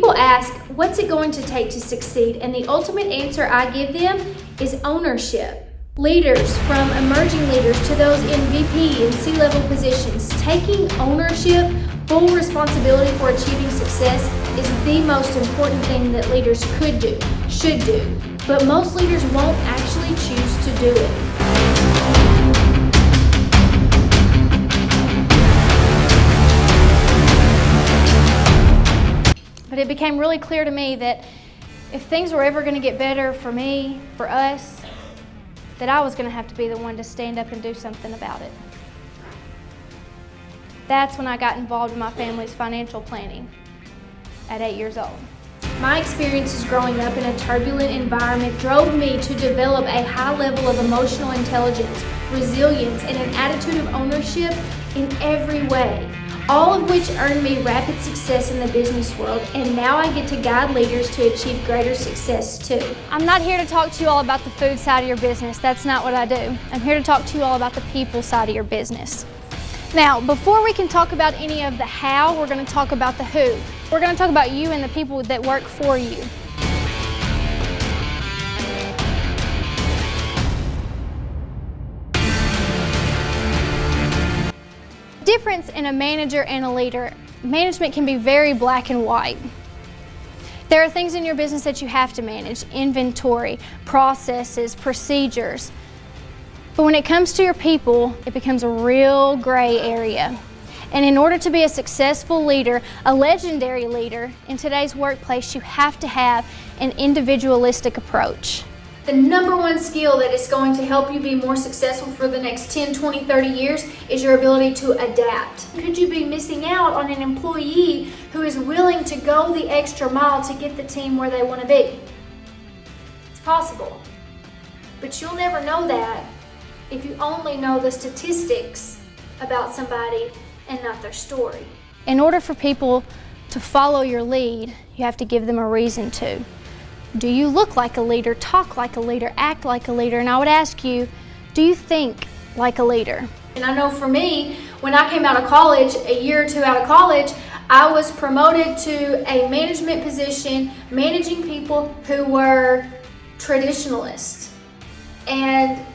People ask, what's it going to take to succeed? And the ultimate answer I give them is ownership. Leaders, from emerging leaders to those in VP and C-level positions, taking ownership, full responsibility for achieving success is the most important thing that leaders could do, should do. But most leaders won't actually choose to do it. But it became really clear to me that if things were ever going to get better for me, for us, that I was going to have to be the one to stand up and do something about it. That's when I got involved in my family's financial planning at 8 years old. My experiences growing up in a turbulent environment drove me to develop a high level of emotional intelligence, resilience, and an attitude of ownership in every way, all of which earned me rapid success in the business world, and now I get to guide leaders to achieve greater success too. I'm not here to talk to you all about the food side of your business. That's not what I do. I'm here to talk to you all about the people side of your business. Now, before we can talk about any of the how, we're going to talk about the who. We're going to talk about you and the people that work for you. Difference in a manager and a leader. Management can be very black and white. There are things in your business that you have to manage: inventory, processes, procedures. But when it comes to your people, it becomes a real gray area. And in order to be a successful leader, a legendary leader in today's workplace, you have to have an individualistic approach. The number one skill that is going to help you be more successful for the next 10, 20, 30 years is your ability to adapt. Could you be missing out on an employee who is willing to go the extra mile to get the team where they want to be? It's possible. But you'll never know that if you only know the statistics about somebody and not their story. In order for people to follow your lead, you have to give them a reason to. Do you look like a leader, talk like a leader, act like a leader? And I would ask you, do you think like a leader? And I know for me, when I came out of college, a year or two out of college, I was promoted to a management position, managing people who were traditionalists. And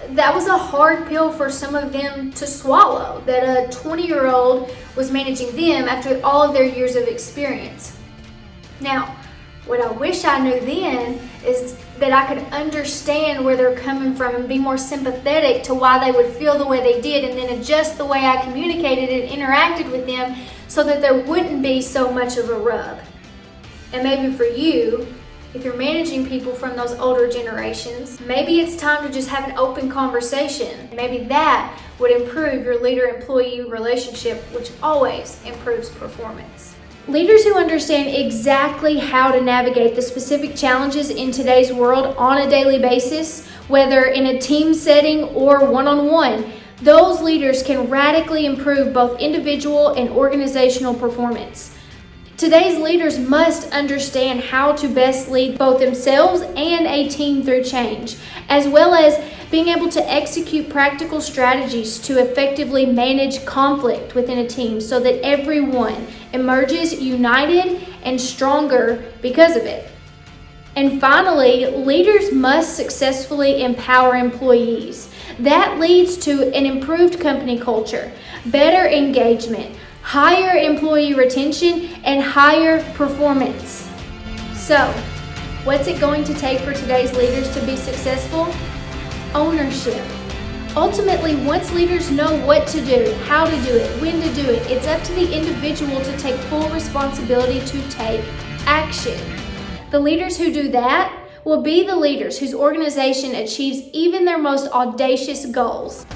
that was a hard pill for some of them to swallow, that a 20-year-old was managing them after all of their years of experience. Now, what I wish I knew then is that I could understand where they're coming from and be more sympathetic to why they would feel the way they did, and then adjust the way I communicated and interacted with them so that there wouldn't be so much of a rub. And maybe for you, if you're managing people from those older generations, maybe it's time to just have an open conversation. Maybe that would improve your leader-employee relationship, which always improves performance. Leaders who understand exactly how to navigate the specific challenges in today's world on a daily basis, whether in a team setting or one-on-one, those leaders can radically improve both individual and organizational performance. Today's leaders must understand how to best lead both themselves and a team through change, as well as being able to execute practical strategies to effectively manage conflict within a team so that everyone emerges united and stronger because of it. And finally, leaders must successfully empower employees. That leads to an improved company culture, better engagement, higher employee retention, and higher performance. So, what's it going to take for today's leaders to be successful? Ownership. Ultimately, once leaders know what to do, how to do it, when to do it, it's up to the individual to take full responsibility to take action. The leaders who do that will be the leaders whose organization achieves even their most audacious goals.